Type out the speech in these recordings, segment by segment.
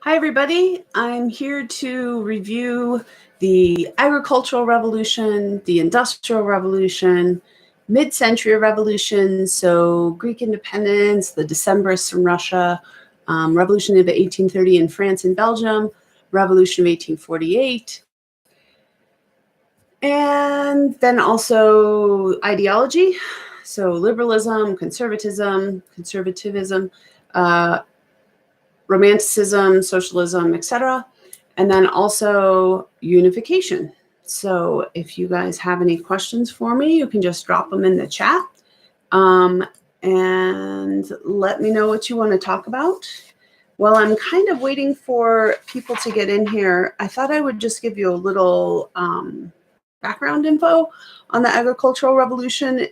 Hi, everybody. I'm here to review the agricultural revolution, the industrial revolution, mid-century revolution, so Greek independence, the Decembrists from Russia, revolution of 1830 in France and Belgium, revolution of 1848, and then also ideology, so liberalism, conservatism, Romanticism, socialism, etc. And then also unification. So if you guys have any questions for me, you can just drop them in the chat and let me know what you want to talk about. While I'm kind of waiting for people to get in here, I thought I would just give you a little background info on the agricultural revolution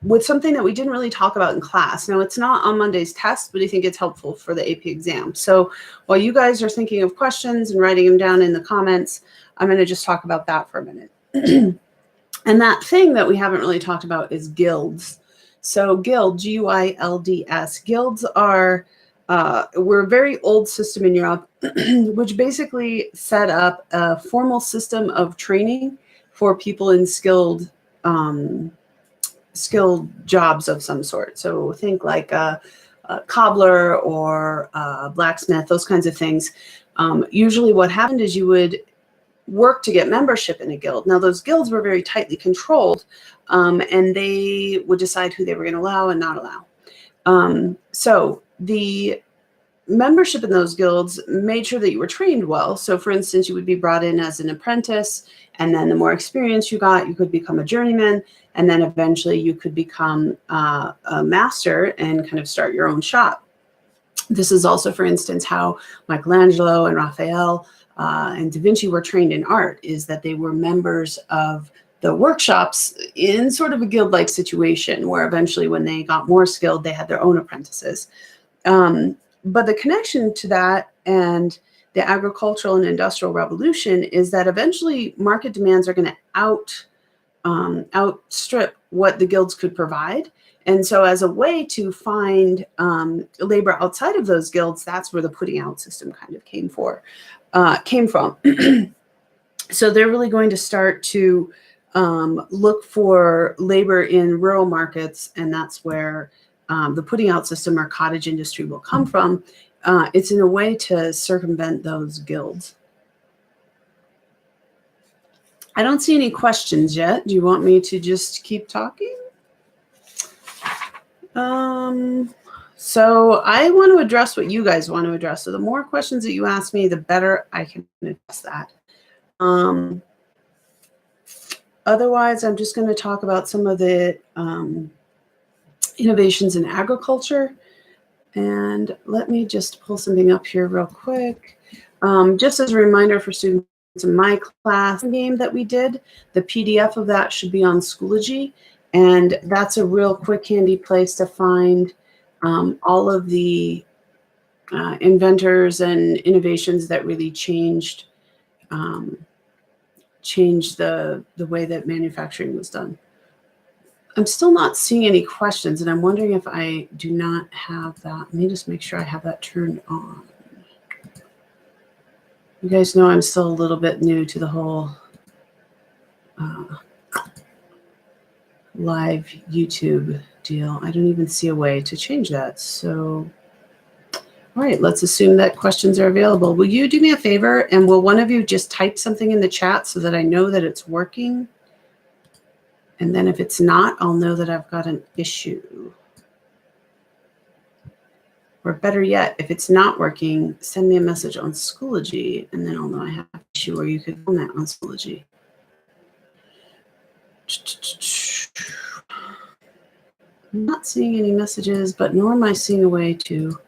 with something that we didn't really talk about in class. Now, it's not on Monday's test, but I think it's helpful for the AP exam. So while you guys are thinking of questions and writing them down in the comments, I'm going to just talk about that for a minute. And that thing that we haven't really talked about is guilds. So guild, G-U-I-L-D-S, guilds are, we're a very old system in Europe, which basically set up a formal system of training for people in skilled jobs of some sort. So think like a cobbler or a blacksmith, those kinds of things. Usually what happened is you would work to get membership in a guild. Now, those guilds were very tightly controlled, and they would decide who they were going to allow and not allow. So the membership in those guilds made sure that you were trained well. So for instance, you would be brought in as an apprentice, and then the more experience you got, you could become a journeyman, and then eventually you could become a master and kind of start your own shop. This is also, for instance, how Michelangelo and Raphael and Da Vinci were trained in art, is that they were members of the workshops in sort of a guild-like situation where eventually when they got more skilled, they had their own apprentices. But the connection to that and the agricultural and industrial revolution is that eventually market demands are going to outstrip what the guilds could provide. And so as a way to find labor outside of those guilds, that's where the putting out system kind of came from. So they're really going to start to look for labor in rural markets, and that's where the putting out system or cottage industry will come from. It's in a way to circumvent those guilds. I don't see any questions yet. Do you want me to just keep talking? So I want to address what you guys want to address. So the more questions that you ask me, the better I can address that. Otherwise, I'm just going to talk about some of the innovations in agriculture. And let me just pull something up here real quick. Just as a reminder for students in my class game that we did, the PDF of that should be on Schoology. And that's a real quick, handy place to find all of the inventors and innovations that really changed the way that manufacturing was done. I'm still not seeing any questions, and I'm wondering if I do not have that. Let me just make sure I have that turned on. You guys know I'm still a little bit new to the whole live YouTube deal. I don't even see a way to change that. So, all right, let's assume that questions are available. Will you do me a favor, and will one of you just type something in the chat so that I know that it's working? And then if it's not, I'll know that I've got an issue. Or better yet, if it's not working, send me a message on Schoology, and then I'll know I have an issue, or you could comment on Schoology. I'm not seeing any messages, but nor am I seeing a way to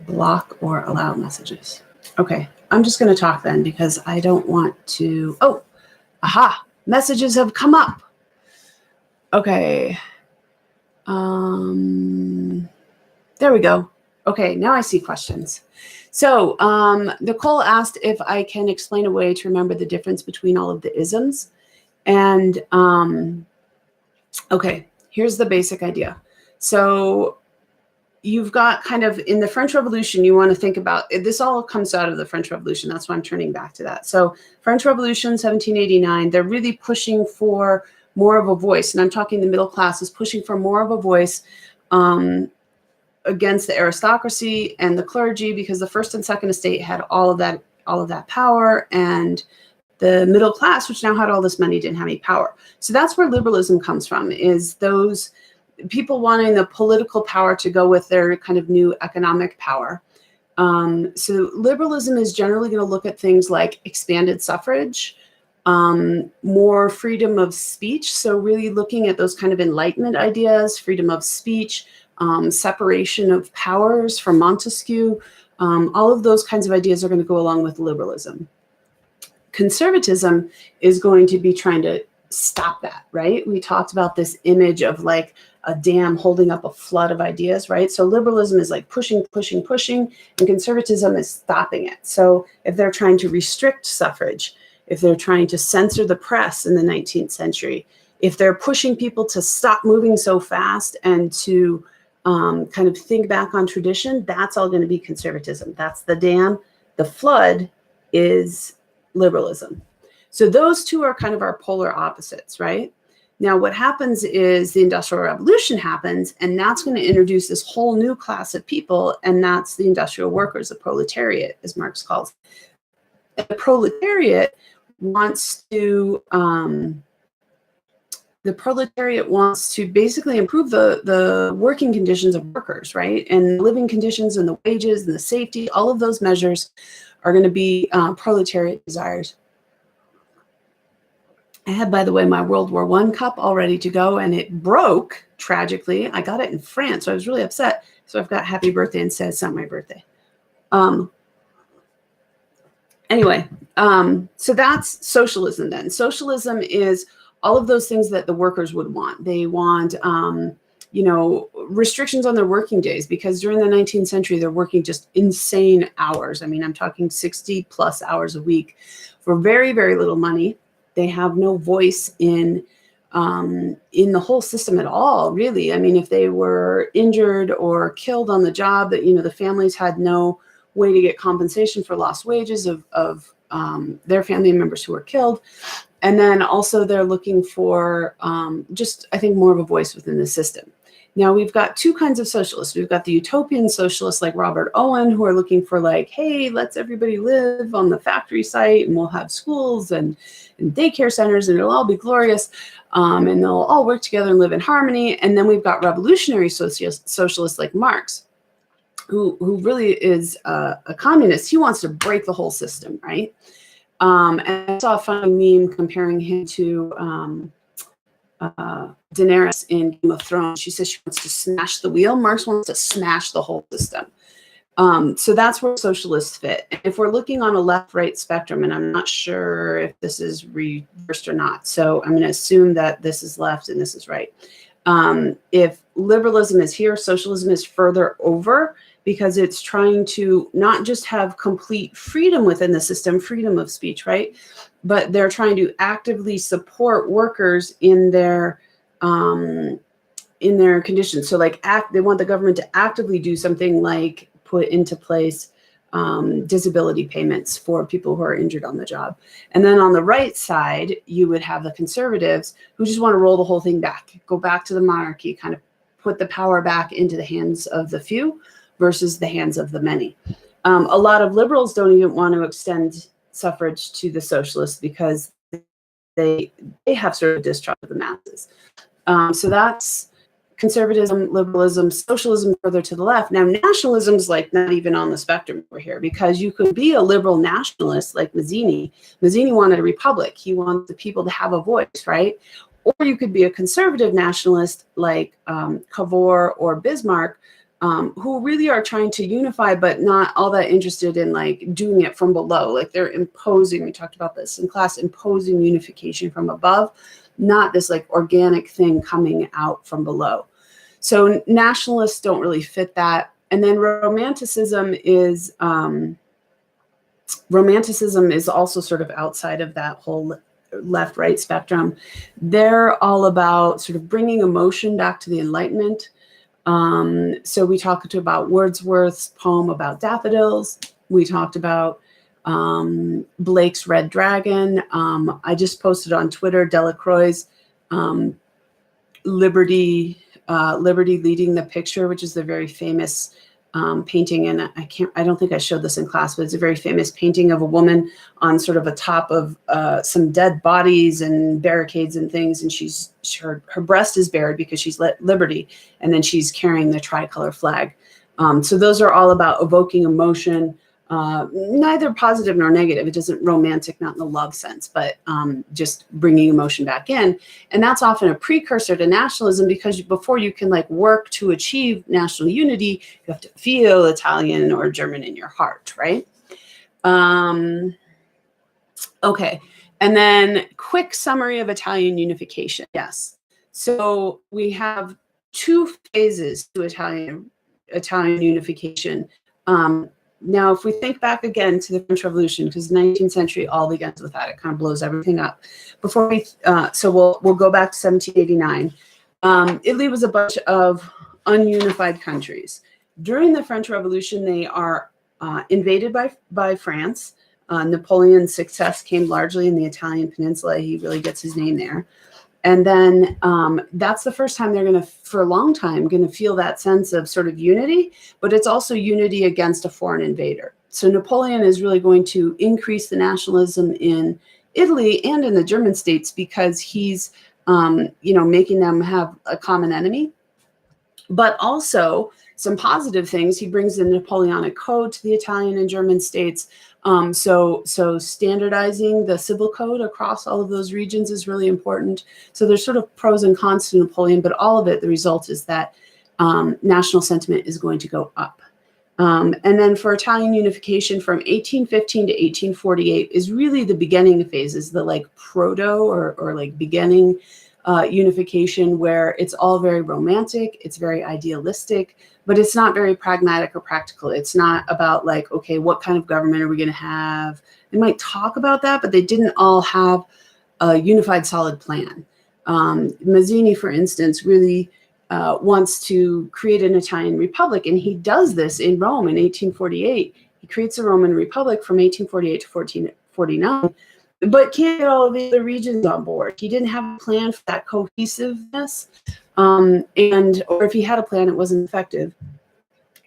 block or allow messages. Okay, I'm just going to talk then because I don't want to. Oh, aha, messages have come up. Okay. There we go. Okay, now I see questions. So Nicole asked if I can explain a way to remember the difference between all of the isms. And okay, here's the basic idea. So you've got kind of in the French Revolution, you want to think about, this all comes out of the French Revolution. That's why I'm turning back to that. So French Revolution, 1789, they're really pushing for more of a voice. And I'm talking the middle class is pushing for more of a voice against the aristocracy and the clergy, because the first and second estate had all of that power, and the middle class, which now had all this money, didn't have any power. So that's where liberalism comes from, is those people wanting the political power to go with their kind of new economic power. So liberalism is generally going to look at things like expanded suffrage, more freedom of speech. So really looking at those kind of Enlightenment ideas, freedom of speech, separation of powers from Montesquieu. All of those kinds of ideas are going to go along with liberalism. Conservatism is going to be trying to stop that, right? We talked about this image of like a dam holding up a flood of ideas, right? So liberalism is like pushing, pushing, pushing, and conservatism is stopping it. So if they're trying to restrict suffrage, if they're trying to censor the press in the 19th century, if they're pushing people to stop moving so fast and to kind of think back on tradition, that's all going to be conservatism. That's the dam. The flood is liberalism. So those two are kind of our polar opposites, right? Now, what happens is the Industrial Revolution happens, and that's going to introduce this whole new class of people, and that's the industrial workers, the proletariat, as Marx calls it. The proletariat wants to basically improve the working conditions of workers, right? And living conditions and the wages and the safety, all of those measures are going to be proletariat desires. I had, by the way, my World War I cup all ready to go, and it broke, tragically. I got it in France, so I was really upset. So I've got happy birthday instead. It's not my birthday. Anyway, so that's socialism then. Socialism is all of those things that the workers would want. They want, restrictions on their working days, because during the 19th century, they're working just insane hours. I mean, I'm talking 60 plus hours a week for very, very little money. They have no voice in the whole system at all, really. I mean, if they were injured or killed on the job, that, the families had no way to get compensation for lost wages of their family members who were killed. And then also they're looking for just, I think, more of a voice within the system. Now, we've got two kinds of socialists. We've got the utopian socialists like Robert Owen, who are looking for like, hey, let's everybody live on the factory site, and we'll have schools and daycare centers, and it'll all be glorious, and they'll all work together and live in harmony. And then we've got revolutionary socialists like Marx, who really is a communist. He wants to break the whole system, right? And I saw a funny meme comparing him to Daenerys in Game of Thrones. She says she wants to smash the wheel. Marx wants to smash the whole system. So that's where socialists fit. And if we're looking on a left-right spectrum, and I'm not sure if this is reversed or not, so I'm going to assume that this is left and this is right. If liberalism is here, socialism is further over, because it's trying to not just have complete freedom within the system, freedom of speech, right? But they're trying to actively support workers in their conditions. So like they want the government to actively do something like put into place disability payments for people who are injured on the job. And then on the right side, you would have the conservatives who just want to roll the whole thing back, go back to the monarchy, kind of put the power back into the hands of the few versus the hands of the many. A lot of liberals don't even want to extend suffrage to the socialists because they have sort of distrust of the masses. So that's conservatism, liberalism, socialism further to the left. Now, nationalism's like not even on the spectrum over here, because you could be a liberal nationalist like Mazzini. Mazzini wanted a republic. He wanted the people to have a voice, right? Or you could be a conservative nationalist like Cavour or Bismarck, who really are trying to unify, but not all that interested in like doing it from below. Like they're imposing, we talked about this in class, imposing unification from above, not this like organic thing coming out from below. So nationalists don't really fit that. And then romanticism is also sort of outside of that whole left-right spectrum, they're all about sort of bringing emotion back to the Enlightenment. So we talked about Wordsworth's poem about daffodils. We talked about Blake's Red Dragon. I just posted on Twitter Delacroix's Liberty Leading the Picture, which is the very famous painting, and I don't think I showed this in class, but it's a very famous painting of a woman on sort of a top of some dead bodies and barricades and things, and her breast is bared because she's let liberty, and then she's carrying the tricolor flag. So those are all about evoking emotion, neither positive nor negative. It doesn't romantic, not in the love sense, but just bringing emotion back in. And that's often a precursor to nationalism, because before you can like work to achieve national unity, you have to feel Italian or German in your heart, right? Okay. And then quick summary of Italian unification. Yes. So we have two phases to Italian unification. Now, if we think back again to the French Revolution, because the 19th century all begins with that, it kind of blows everything up. Before we, so we'll go back to 1789. Italy was a bunch of ununified countries. During the French Revolution, they are invaded by France. Napoleon's success came largely in the Italian peninsula. He really gets his name there. And then that's the first time they're going to, for a long time, going to feel that sense of sort of unity, but it's also unity against a foreign invader. So Napoleon is really going to increase the nationalism in Italy and in the German states, because he's, making them have a common enemy. But also some positive things. He brings the Napoleonic Code to the Italian and German states. So standardizing the civil code across all of those regions is really important. So there's sort of pros and cons to Napoleon, but all of it, the result is that national sentiment is going to go up. And then for Italian unification from 1815 to 1848 is really the beginning phases, the like proto or like beginning unification, where it's all very romantic, it's very idealistic, but it's not very pragmatic or practical. It's not about like, okay, what kind of government are we going to have? They might talk about that, but they didn't all have a unified, solid plan. Mazzini, for instance, really wants to create an Italian republic, and he does this in Rome in 1848. He creates a Roman republic from 1848 to 1449. But can't get all of the other regions on board. He didn't have a plan for that cohesiveness, or if he had a plan, it wasn't effective.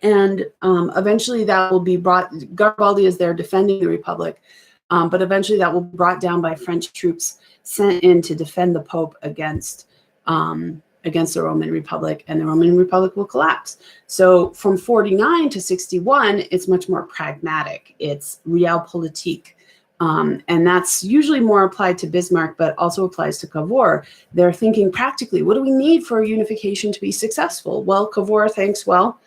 And eventually that will be brought, Garibaldi is there defending the Republic, but eventually that will be brought down by French troops sent in to defend the Pope against the Roman Republic, and the Roman Republic will collapse. So from 49 to 61, it's much more pragmatic. It's realpolitik. And that's usually more applied to Bismarck, but also applies to Cavour. They're thinking practically, what do we need for unification to be successful? Well, Cavour thinks, well,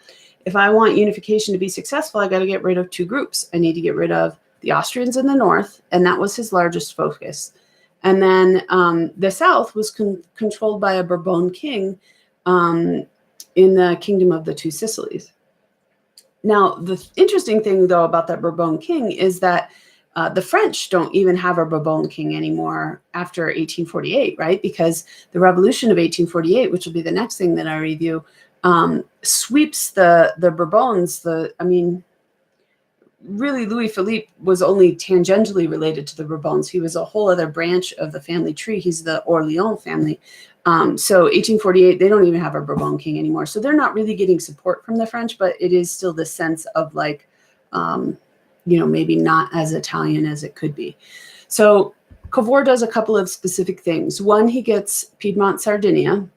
if I want unification to be successful, I got to get rid of two groups. I need to get rid of the Austrians in the north, and that was his largest focus. And then the south was controlled by a Bourbon king in the Kingdom of the Two Sicilies. Now, the interesting thing, though, about that Bourbon king is that the French don't even have a Bourbon king anymore after 1848, right? Because the Revolution of 1848, which will be the next thing that I review, sweeps the Bourbons. Really, Louis Philippe was only tangentially related to the Bourbons. He was a whole other branch of the family tree. He's the Orleans family. So 1848, they don't even have a Bourbon king anymore. So they're not really getting support from the French, but it is still the sense of like, maybe not as Italian as it could be. So Cavour does a couple of specific things. One, he gets Piedmont, Sardinia.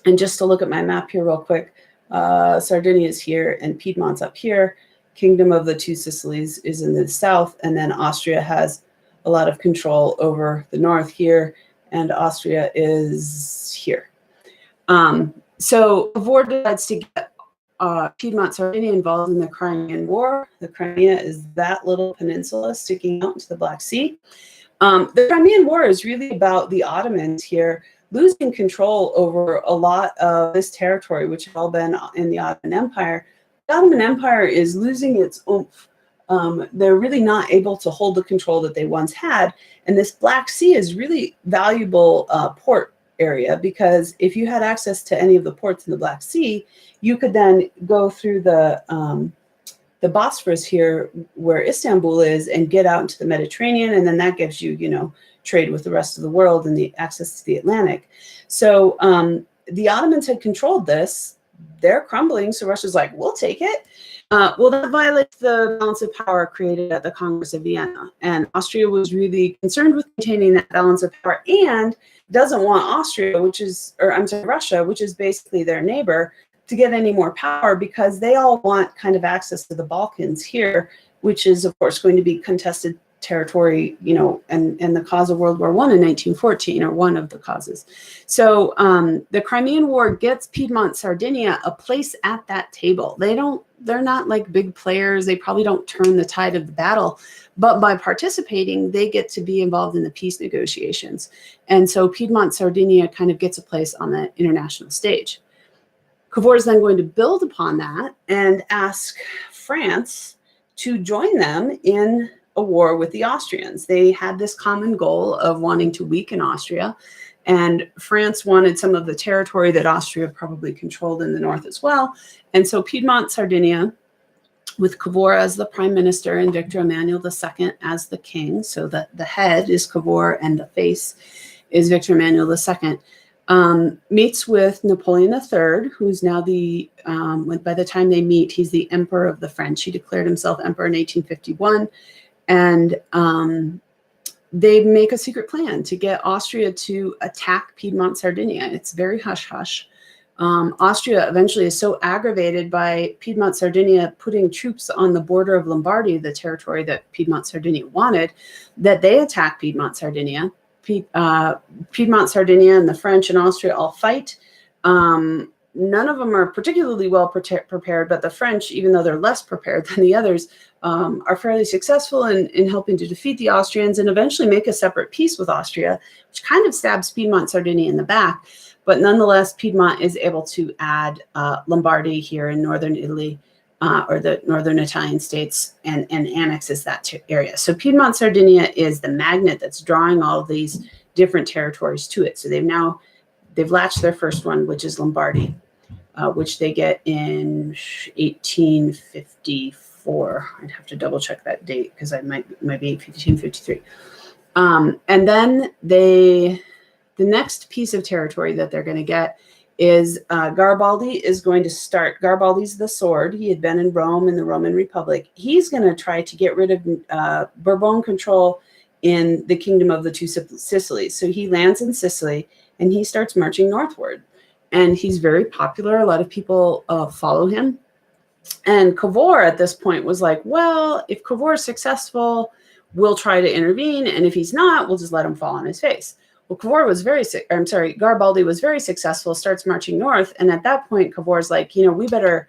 And just to look at my map here real quick, Sardinia is here and Piedmont's up here. Kingdom of the Two Sicilies is in the south. And then Austria has a lot of control over the north here. And Austria is here. So Cavour decides to get Piedmont, Sardinia involved in the Crimean War. The Crimea is that little peninsula sticking out into the Black Sea. The Crimean War is really about the Ottomans here losing control over a lot of this territory, which had all been in the Ottoman Empire. The Ottoman Empire is losing its oomph. they're really not able to hold the control that they once had. And this Black Sea is really valuable port area, because if you had access to any of the ports in the Black Sea, you could then go through the Bosphorus here where Istanbul is and get out into the Mediterranean, and then that gives you, you know, trade with the rest of the world and the access to the Atlantic. So the Ottomans had controlled this. They're crumbling, so Russia's like, we'll take it. Well, that violates the balance of power created at the Congress of Vienna, and Austria was really concerned with maintaining that balance of power, and doesn't want Austria, Russia, which is basically their neighbor, to get any more power, because they all want kind of access to the Balkans here, which is of course going to be contested territory, you know, and the cause of World War I in 1914, or one of the causes. So the Crimean War gets Piedmont, Sardinia a place at that table. They're not like big players. They probably don't turn the tide of the battle, but by participating, they get to be involved in the peace negotiations. And so Piedmont, Sardinia kind of gets a place on the international stage. Cavour is then going to build upon that and ask France to join them in a war with the Austrians. They had this common goal of wanting to weaken Austria, and France wanted some of the territory that Austria probably controlled in the north as well. And so Piedmont, Sardinia, with Cavour as the prime minister and Victor Emmanuel II as the king, so that the head is Cavour and the face is Victor Emmanuel II, meets with Napoleon III, who's now by the time they meet, he's the emperor of the French. He declared himself emperor in 1851. And they make a secret plan to get Austria to attack Piedmont, Sardinia. It's very hush-hush. Austria eventually is so aggravated by Piedmont, Sardinia putting troops on the border of Lombardy, the territory that Piedmont, Sardinia wanted, that they attack Piedmont, Sardinia. Piedmont, Sardinia, and the French and Austria all fight. None of them are particularly well prepared, but the French, even though they're less prepared than the others, are fairly successful in helping to defeat the Austrians and eventually make a separate peace with Austria, which kind of stabs Piedmont, Sardinia in the back. But nonetheless, Piedmont is able to add Lombardy here in northern Italy, or the northern Italian states, and annexes that area. So Piedmont, Sardinia is the magnet that's drawing all of these different territories to it. So they've latched their first one, which is Lombardy, which they get in 1854. I'd have to double check that date because I might be 1853. And then the next piece of territory that they're going to get is Garibaldi is going to start. Garibaldi's the sword. He had been in Rome in the Roman Republic. He's going to try to get rid of Bourbon control in the Kingdom of the Two Sicilies. So he lands in Sicily and he starts marching northward. And he's very popular. A lot of people follow him. And Cavour at this point was like, well, if Cavour is successful, we'll try to intervene. And if he's not, we'll just let him fall on his face. Well, Garibaldi was very successful, starts marching north. And at that point, Cavour's like, you know, we better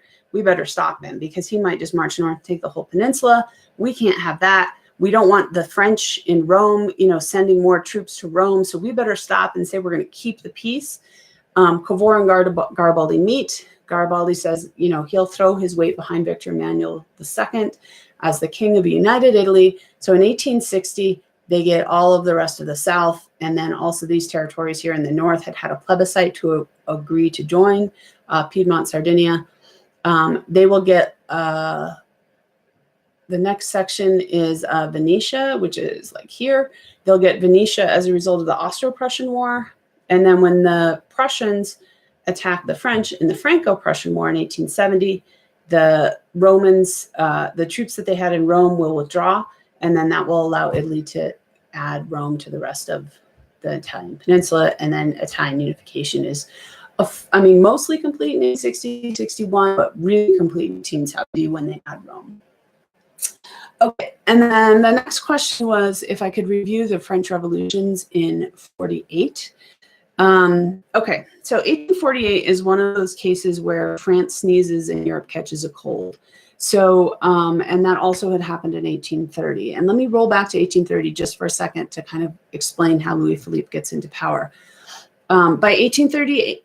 stop him, because he might just march north, take the whole peninsula. We can't have that. We don't want the French in Rome, you know, sending more troops to Rome. So we better stop and say we're going to keep the peace. Cavour and Garibaldi meet. Garibaldi says, you know, he'll throw his weight behind Victor Emmanuel II as the king of a united Italy. So in 1860, they get all of the rest of the South, and then also these territories here in the North had a plebiscite to agree to join Piedmont, Sardinia. They will get, the next section is Venetia, which is like here. They'll get Venetia as a result of the Austro-Prussian War. And then when the Prussians attacked the French in the Franco-Prussian War in 1870, the Romans, the troops that they had in Rome will withdraw, and then that will allow Italy to add Rome to the rest of the Italian peninsula. And then Italian unification is, mostly complete in 1860, 61, but really complete seems to be when they add Rome. Okay, and then the next question was if I could review the French revolutions in 48. Okay, so 1848 is one of those cases where France sneezes and Europe catches a cold. So, and that also had happened in 1830. And let me roll back to 1830 just for a second to kind of explain how Louis Philippe gets into power. By 1830,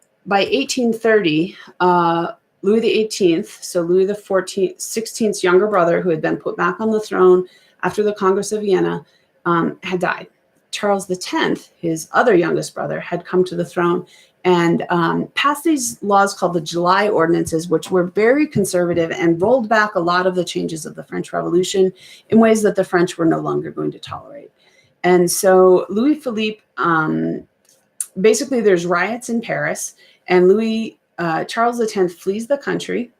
Louis XVIII, so Louis XVI's younger brother, who had been put back on the throne after the Congress of Vienna, had died. Charles X, his other youngest brother, had come to the throne and passed these laws called the July Ordinances, which were very conservative and rolled back a lot of the changes of the French Revolution in ways that the French were no longer going to tolerate. And so Louis Philippe, basically there's riots in Paris, and Charles X flees the country.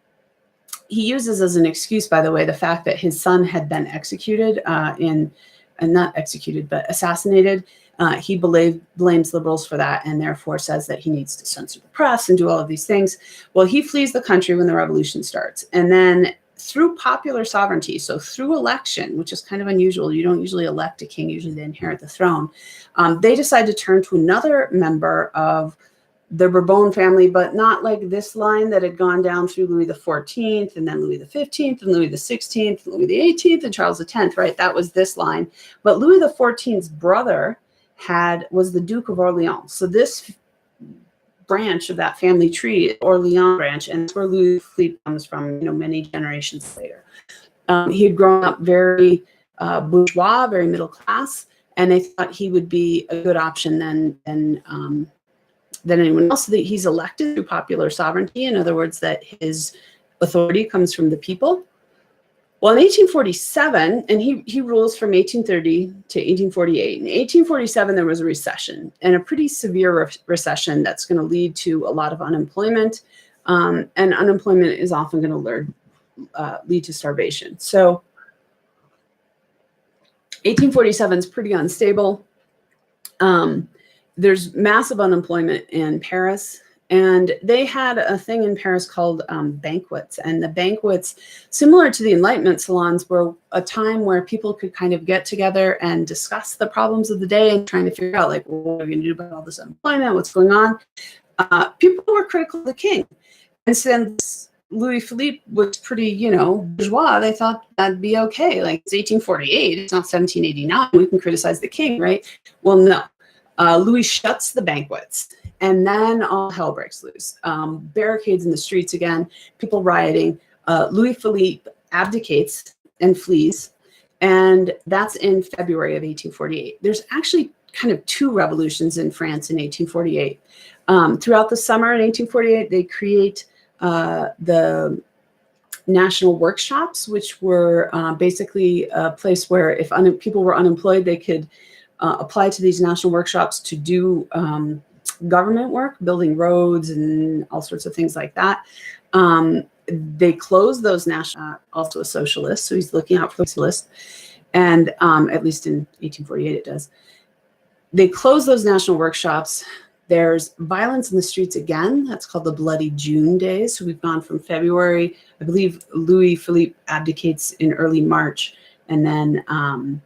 He uses as an excuse, by the way, the fact that his son had been executed not executed, but assassinated. He blames liberals for that, and therefore says that he needs to censor the press and do all of these things. Well, he flees the country when the revolution starts. And then through popular sovereignty, so through election, which is kind of unusual, you don't usually elect a king, usually they inherit the throne, they decide to turn to another member of the Bourbon family, but not like this line that had gone down through Louis XIV and then Louis XV and Louis XVI, Louis XVIII and Charles X, right? That was this line. But Louis XIV's brother was the Duke of Orleans. So this branch of that family tree, Orleans branch, and that's where Louis Philippe comes from, many generations later. He had grown up very bourgeois, very middle class, and they thought he would be a good option than anyone else. So that he's elected through popular sovereignty. In other words, that his authority comes from the people. Well, in 1847, and he rules from 1830 to 1848. In 1847, there was a recession, and a pretty severe recession that's going to lead to a lot of unemployment. And unemployment is often going to lead to starvation. So 1847 is pretty unstable. There's massive unemployment in Paris, and they had a thing in Paris called banquets. And the banquets, similar to the Enlightenment salons, were a time where people could kind of get together and discuss the problems of the day and trying to figure out, like, what are we going to do about all this unemployment? What's going on? People were critical of the king. And since Louis Philippe was pretty, bourgeois, they thought that'd be okay. Like, it's 1848, it's not 1789. We can criticize the king, right? Well, no. Louis shuts the banquets, and then all hell breaks loose. Barricades in the streets again, people rioting. Louis Philippe abdicates and flees, and that's in February of 1848. There's actually kind of two revolutions in France in 1848. Throughout the summer in 1848, they create the national workshops, which were basically a place where if people were unemployed, they could apply to these national workshops to do government work, building roads and all sorts of things like that. They closed those national, also a socialist, so he's looking out for the socialists, and at least in 1848 it does. They closed those national workshops. There's violence in the streets again. That's called the Bloody June days. So we've gone from February, I believe Louis Philippe abdicates in early March, and then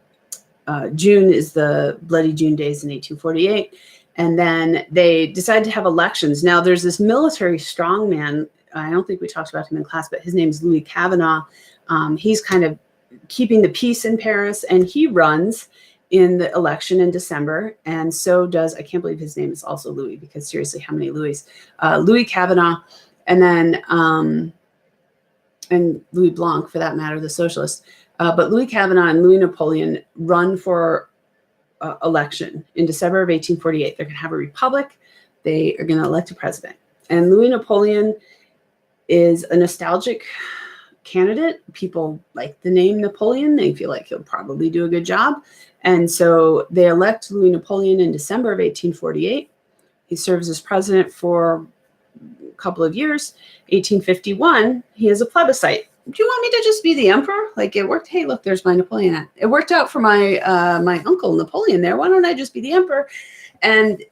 June is the Bloody June days in 1848. And then they decide to have elections. Now there's this military strongman. I don't think we talked about him in class, but his name is Louis Kavanaugh. He's kind of keeping the peace in Paris, and he runs in the election in December. And so does, I can't believe his name is also Louis, because seriously, how many Louis? Louis Kavanaugh, and then, and Louis Blanc, for that matter, the socialist. But Louis Kavanaugh and Louis Napoleon run for election in December of 1848. They're going to have a republic. They are going to elect a president. And Louis Napoleon is a nostalgic candidate. People like the name Napoleon. They feel like he'll probably do a good job. And so they elect Louis Napoleon in December of 1848. He serves as president for a couple of years. 1851, he has a plebiscite. Do you want me to just be the emperor? Like, it worked. Hey, look, there's my Napoleon. It worked out for my my uncle Napoleon there. Why don't I just be the emperor? And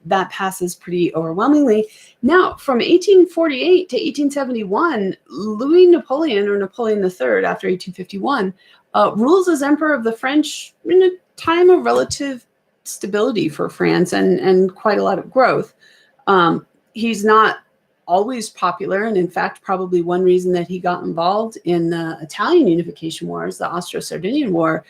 that passes pretty overwhelmingly. Now, from 1848 to 1871, Louis Napoleon, or Napoleon III, after 1851, rules as emperor of the French in a time of relative stability for France and quite a lot of growth. He's not always popular, and in fact, probably one reason that he got involved in the Italian Unification Wars, the Austro-Sardinian War,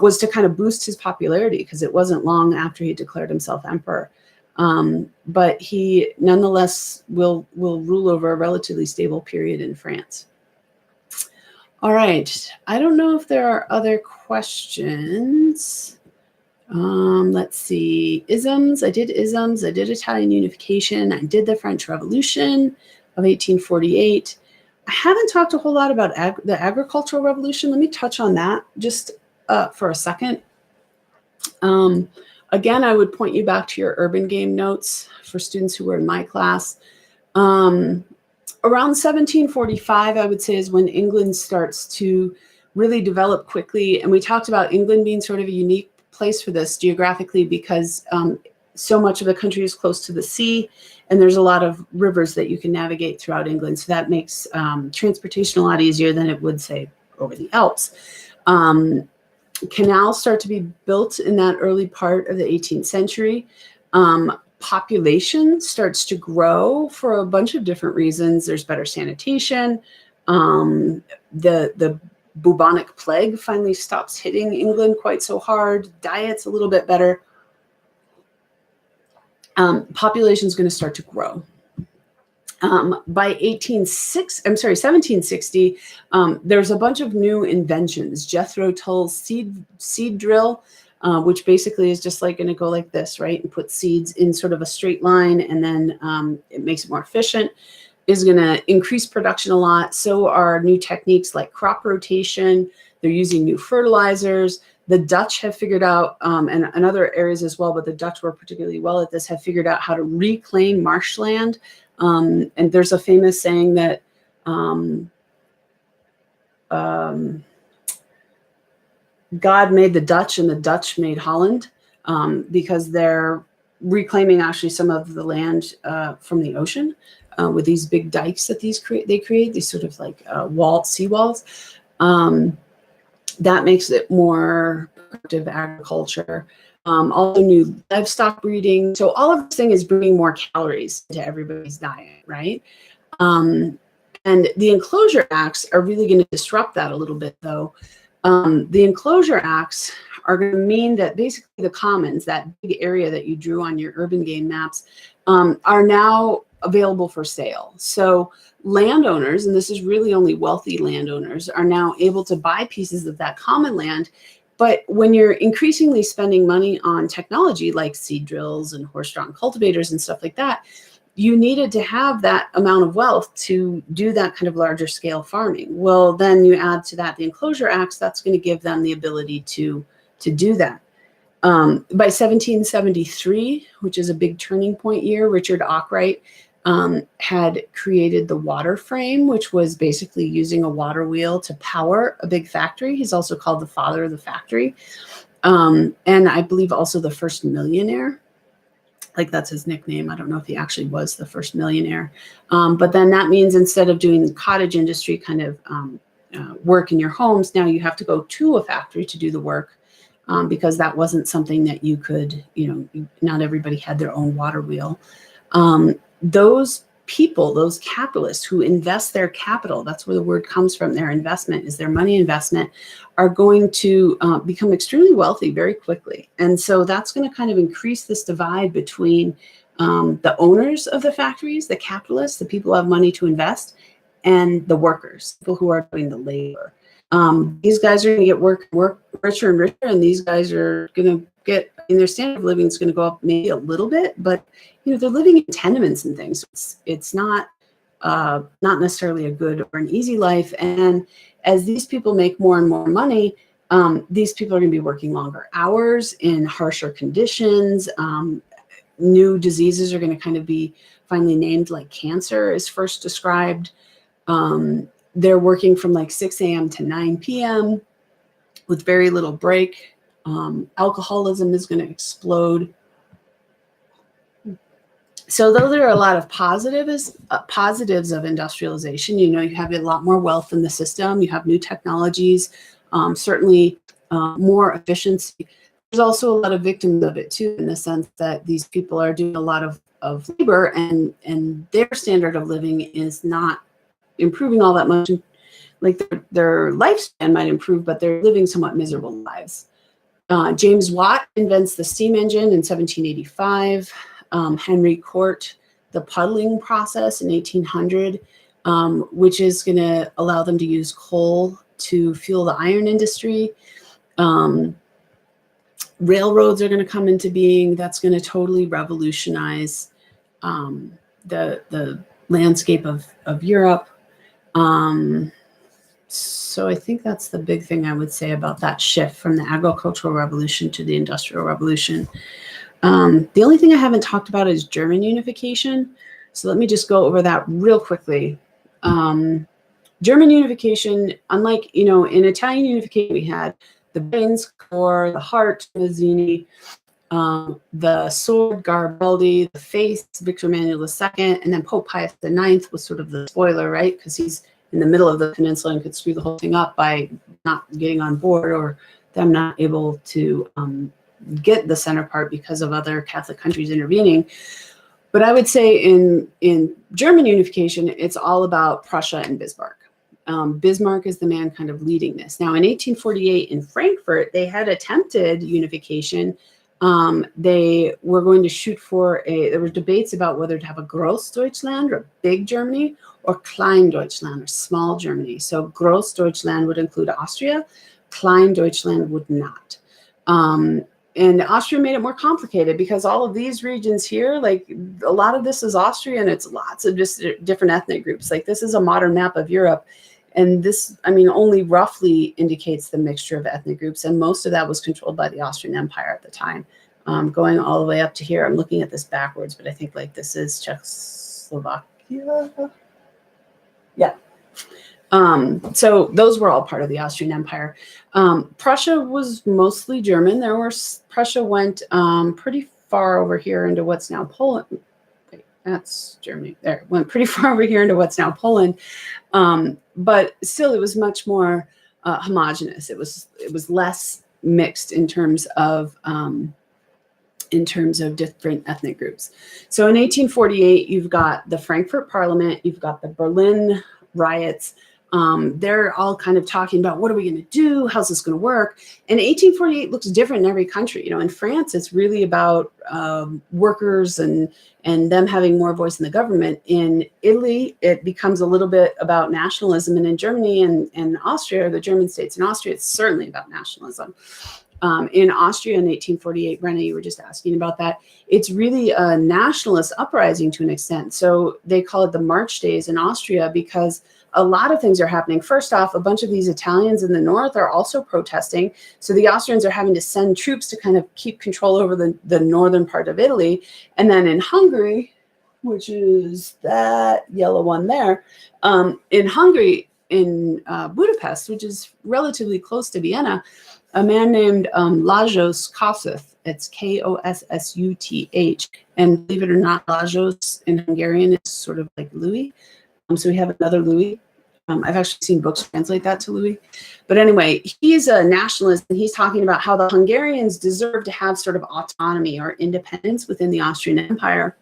was to kind of boost his popularity, because it wasn't long after he declared himself emperor But he nonetheless will rule over a relatively stable period in France. All right, I don't know if there are other questions. Let's see, isms. I did isms. I did Italian Unification. I did the French Revolution of 1848. I haven't talked a whole lot about the Agricultural Revolution. Let me touch on that just for a second. Again, I would point you back to your urban game notes for students who were in my class. Around 1745, I would say, is when England starts to really develop quickly. And we talked about England being sort of a unique place for this geographically because so much of the country is close to the sea, and there's a lot of rivers that you can navigate throughout England. So that makes transportation a lot easier than it would, say, over the Alps. Canals start to be built in that early part of the 18th century. Population starts to grow for a bunch of different reasons. There's better sanitation. The bubonic plague finally stops hitting England quite so hard. Diet's a little bit better. Population is going to start to grow. By 1760, there's a bunch of new inventions. Jethro Tull's seed drill, which basically is just like going to go like this, right? And put seeds in sort of a straight line, and then it makes it more efficient, is going to increase production a lot. So are new techniques like crop rotation. They're using new fertilizers. The Dutch have figured out, and other areas as well, but the Dutch were particularly well at this, have figured out how to reclaim marshland. And there's a famous saying that God made the Dutch and the Dutch made Holland, because they're reclaiming actually some of the land from the ocean with these big dikes that they create, these sort of like seawalls. That makes it more productive agriculture. Also new livestock breeding. So all of this thing is bringing more calories into everybody's diet, right? And the Enclosure Acts are really going to disrupt that a little bit, though. The Enclosure Acts are going to mean that basically the commons, that big area that you drew on your urban game maps, are now available for sale. So landowners, and this is really only wealthy landowners, are now able to buy pieces of that common land. But when you're increasingly spending money on technology like seed drills and horse-drawn cultivators and stuff like that, you needed to have that amount of wealth to do that kind of larger scale farming. Well, then you add to that the Enclosure Acts, that's going to give them the ability to do that. By 1773, which is a big turning point year, Richard Arkwright had created the water frame, which was basically using a water wheel to power a big factory. He's also called the father of the factory. And I believe also the first millionaire. Like, that's his nickname. I don't know if he actually was the first millionaire. But then that means instead of doing the cottage industry kind of work in your homes, now you have to go to a factory to do the work, because that wasn't something that you could, not everybody had their own water wheel. Those people, those capitalists who invest their capital, that's where the word comes from, their investment is their money investment, are going to become extremely wealthy very quickly. And so that's going to kind of increase this divide between the owners of the factories, the capitalists, the people who have money to invest, and the workers, people who are doing the labor. These guys are going to get work richer and richer, and these guys are going to get, their standard of living is going to go up maybe a little bit, but they're living in tenements and things. It's not necessarily a good or an easy life. And as these people make more and more money, these people are going to be working longer hours in harsher conditions. New diseases are going to kind of be finally named, like cancer is first described. They're working from like 6 a.m. to 9 p.m. with very little break. Alcoholism is going to explode. So though there are a lot of positives of industrialization, you have a lot more wealth in the system, you have new technologies, certainly more efficiency. There's also a lot of victims of it too, in the sense that these people are doing a lot of labor, and their standard of living is not improving all that much. Like their lifespan might improve, but they're living somewhat miserable lives. James Watt invents the steam engine in 1785. Henry Court the puddling process in 1800, which is going to allow them to use coal to fuel the iron industry. Railroads are going to come into being. That's going to totally revolutionize the landscape of Europe. So I think that's the big thing I would say about that shift from the agricultural revolution to the industrial revolution. The only thing I haven't talked about is German unification. So let me just go over that real quickly. German unification, unlike, in Italian unification, we had the brains, core, the heart, Mazzini, the sword, Garibaldi, the face, Victor Emmanuel II, and then Pope Pius IX was sort of the spoiler, right? Because he's in the middle of the peninsula and could screw the whole thing up by not getting on board, or them not able to get the center part because of other Catholic countries intervening. But I would say in German unification, it's all about Prussia and Bismarck. Bismarck is the man kind of leading this. Now, in 1848 in Frankfurt, they had attempted unification. They were going to shoot for there were debates about whether to have a Großdeutschland, or big Germany, or Klein-Deutschland, or small Germany. So Großdeutschland would include Austria, Klein-Deutschland would not. And Austria made it more complicated because all of these regions here, like a lot of this is Austria, and it's lots of just different ethnic groups. Like this is a modern map of Europe. And this, only roughly indicates the mixture of ethnic groups. And most of that was controlled by the Austrian Empire at the time. Going all the way up to here, I'm looking at this backwards, but I think like this is Czechoslovakia. Yeah. So those were all part of the Austrian Empire. Prussia was mostly German. Prussia went pretty far over here into what's now Poland. Wait, that's Germany. There, went pretty far over here into what's now Poland. But still, it was much more homogenous. It was less mixed in terms of different ethnic groups. So in 1848, you've got the Frankfurt Parliament, you've got the Berlin riots. They're all kind of talking about what are we going to do? How's this going to work? And 1848 looks different in every country. In France, it's really about workers and them having more voice in the government. In Italy, it becomes a little bit about nationalism. And in Germany and Austria, the German states in Austria, it's certainly about nationalism. In Austria in 1848, Brenna, you were just asking about that. It's really a nationalist uprising to an extent. So they call it the March Days in Austria because a lot of things are happening. First off, a bunch of these Italians in the north are also protesting. So the Austrians are having to send troops to kind of keep control over the northern part of Italy. And then in Hungary, which is that yellow one there, in Hungary, in Budapest, which is relatively close to Vienna, a man named Lajos Kossuth, it's Kossuth, and believe it or not, Lajos in Hungarian is sort of like Louis. So we have another Louis. I've actually seen books translate that to Louis. But anyway, he's a nationalist, and he's talking about how the Hungarians deserve to have sort of autonomy or independence within the Austrian Empire.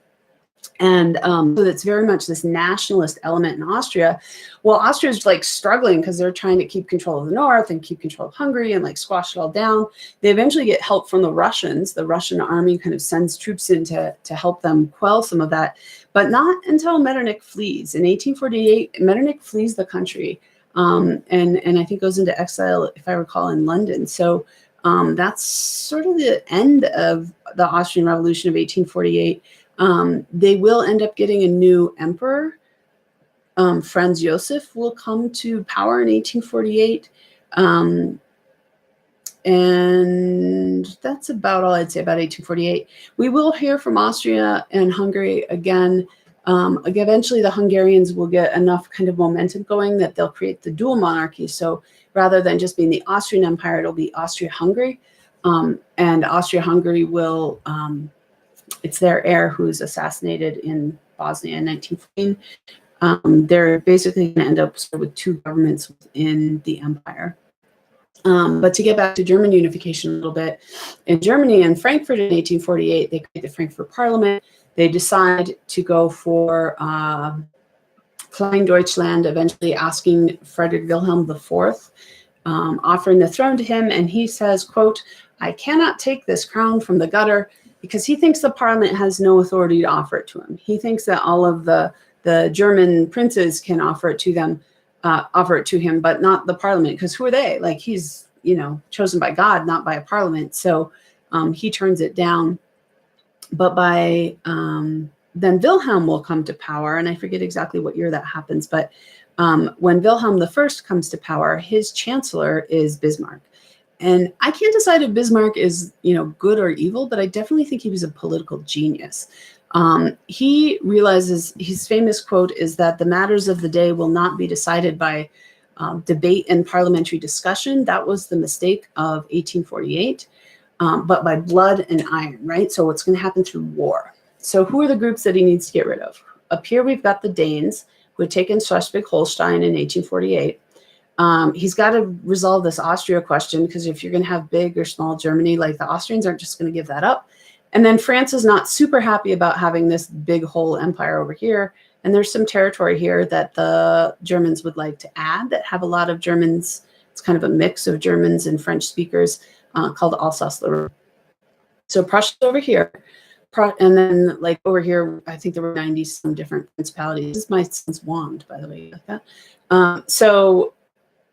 And so that's very much this nationalist element in Austria. Well, Austria is like struggling because they're trying to keep control of the north and keep control of Hungary and like squash it all down. They eventually get help from the Russians. The Russian army kind of sends troops in to help them quell some of that, but not until Metternich flees. In 1848, Metternich flees the country and I think goes into exile, if I recall, in London. So that's sort of the end of the Austrian Revolution of 1848. They will end up getting a new emperor. Franz Josef will come to power in 1848. And that's about all I'd say about 1848. We will hear from Austria and Hungary again. Eventually, the Hungarians will get enough kind of momentum going that they'll create the dual monarchy. So rather than just being the Austrian Empire, it'll be Austria-Hungary. And Austria-Hungary will... it's their heir who's assassinated in Bosnia in 1914. They're basically going to end up with two governments within the empire. But to get back to German unification a little bit, in Germany and Frankfurt in 1848, they create the Frankfurt Parliament. They decide to go for Klein-Deutschland, eventually asking Frederick Wilhelm IV, offering the throne to him. And he says, quote, "I cannot take this crown from the gutter. because he thinks the parliament has no authority to offer it to him. He thinks that all of the German princes can offer it to them, offer it to him, but not the parliament, because who are they? Like, he's, you know, chosen by God, not by a parliament. So he turns it down. But by then Wilhelm will come to power, and I forget exactly what year that happens, but when Wilhelm I comes to power, his chancellor is Bismarck. And I can't decide if Bismarck is, you know, good or evil, but I definitely think he was a political genius. He realizes, his famous quote is that the matters of the day will not be decided by debate and parliamentary discussion. That was the mistake of 1848, but by blood and iron, right? So what's going to happen through war. So who are the groups that he needs to get rid of? Up here, we've got the Danes, who had taken Schleswig-Holstein in 1848. He's got to resolve this Austria question, because if you're going to have big or small Germany, like, the Austrians aren't just going to give that up. And then France is not super happy about having this big whole empire over here. And there's some territory here that the Germans would like to add that have a lot of Germans. It's kind of a mix of Germans and French speakers, called Alsace-Lorraine. So Prussia's over here. And then, like, over here, I think there were 90 some different principalities. This is my son's wand, by the way, like that. So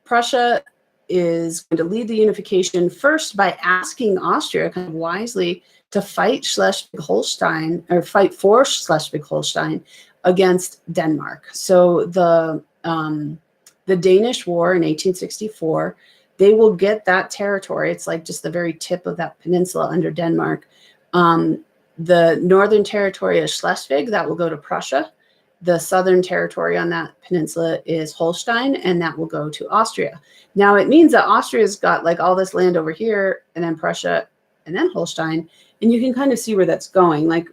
Prussia is going to lead the unification first by asking Austria, kind of wisely, to fight Schleswig-Holstein, or fight for Schleswig-Holstein against Denmark. So the Danish War in 1864, they will get that territory. It's like just the very tip of that peninsula under Denmark. The northern territory is Schleswig, that will go to Prussia. The southern territory on that peninsula is Holstein, and that will go to Austria. Now, it means that Austria's got, like, all this land over here, and then Prussia, and then Holstein, and you can kind of see where that's going. Like,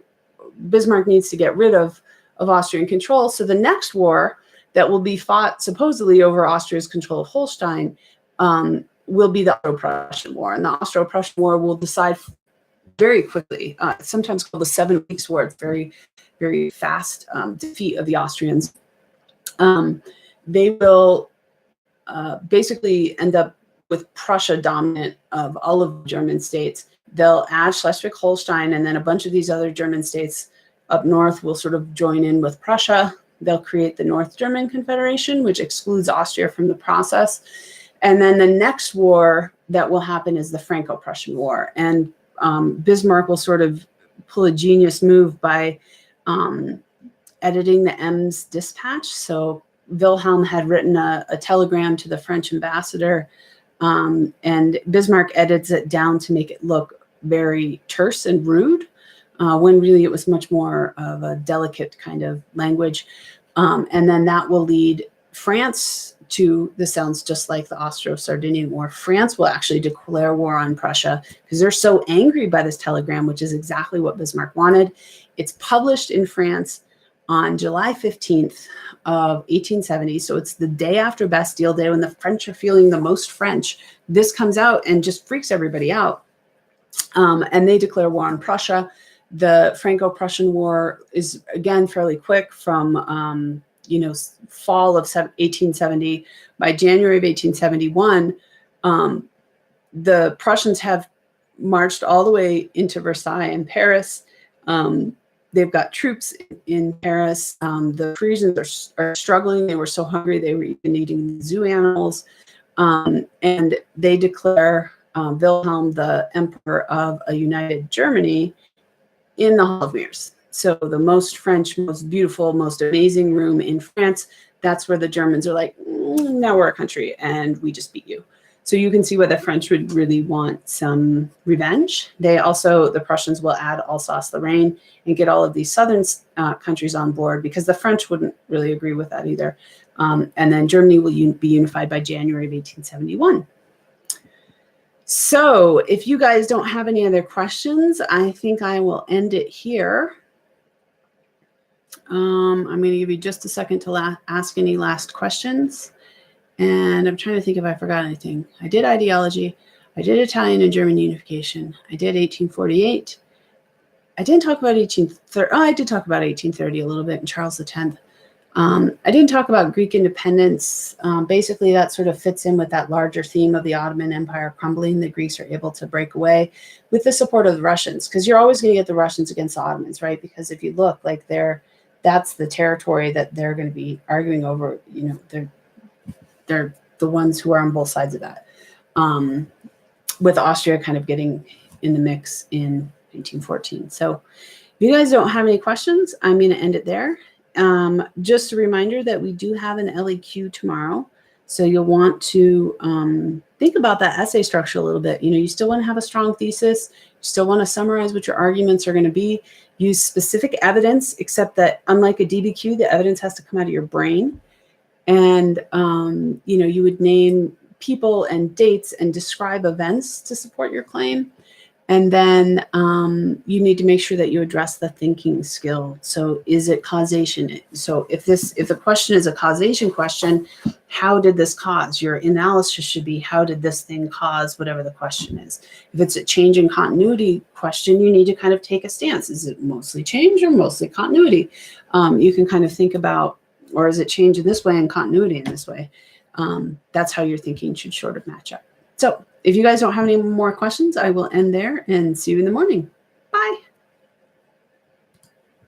Bismarck needs to get rid of Austrian control. So the next war that will be fought supposedly over Austria's control of Holstein will be the Austro-Prussian War. And the Austro-Prussian War will decide very quickly. It's sometimes called the 7 Weeks War. It's very, very fast defeat of the Austrians. They will basically end up with Prussia dominant of all of the German states. They'll add Schleswig-Holstein, and then a bunch of these other German states up north will sort of join in with Prussia. They'll create the North German Confederation, which excludes Austria from the process. And then the next war that will happen is the Franco-Prussian War. And Bismarck will sort of pull a genius move by editing the Ems dispatch. So Wilhelm had written a telegram to the French ambassador, and Bismarck edits it down to make it look very terse and rude, when really it was much more of a delicate kind of language. And then that will lead France to, this sounds just like the Austro-Sardinian War. France will actually declare war on Prussia because they're so angry by this telegram, which is exactly what Bismarck wanted. It's published in France on July 15th of 1870. So it's the day after Bastille Day, when the French are feeling the most French. This comes out and just freaks everybody out. And they declare war on Prussia. The Franco-Prussian War is, again, fairly quick from, fall of 1870. By January of 1871, the Prussians have marched all the way into Versailles and Paris. They've got troops in Paris. The Parisians are struggling. They were so hungry, they were even eating zoo animals. And they declare Wilhelm the Emperor of a united Germany in the Hall of Mirrors. So the most French, most beautiful, most amazing room in France, that's where the Germans are like, now we're a country and we just beat you. So you can see why the French would really want some revenge. They also, the Prussians will add Alsace-Lorraine and get all of these southern countries on board, because the French wouldn't really agree with that either. And then Germany will be unified by January of 1871. So if you guys don't have any other questions, I think I will end it here. I'm going to give you just a second to ask any last questions. And I'm trying to think if I forgot anything. I did ideology. I did Italian and German unification. I did 1848. I didn't talk about 1830. Oh, I did talk about 1830 a little bit, and Charles X. I didn't talk about Greek independence. Basically, that sort of fits in with that larger theme of the Ottoman Empire crumbling. The Greeks are able to break away with the support of the Russians, because you're always going to get the Russians against the Ottomans, right? Because if you look, like that's the territory that they're going to be arguing over. You know, they're the ones who are on both sides of that. With Austria kind of getting in the mix in 1914. So if you guys don't have any questions, I'm going to end it there. Just a reminder that we do have an LEQ tomorrow. So you'll want to think about that essay structure a little bit. You know, you still want to have a strong thesis. You still want to summarize what your arguments are going to be. Use specific evidence, except that unlike a DBQ, the evidence has to come out of your brain. And, you know, you would name people and dates and describe events to support your claim. And then you need to make sure that you address the thinking skill. So is it causation? So if the question is a causation question, how did this cause? Your analysis should be, how did this thing cause whatever the question is? If it's a change in continuity question, you need to kind of take a stance. Is it mostly change or mostly continuity? You can kind of think about, or is it change in this way and continuity in this way? That's how your thinking should sort of match up. So if you guys don't have any more questions, I will end there and see you in the morning. Bye.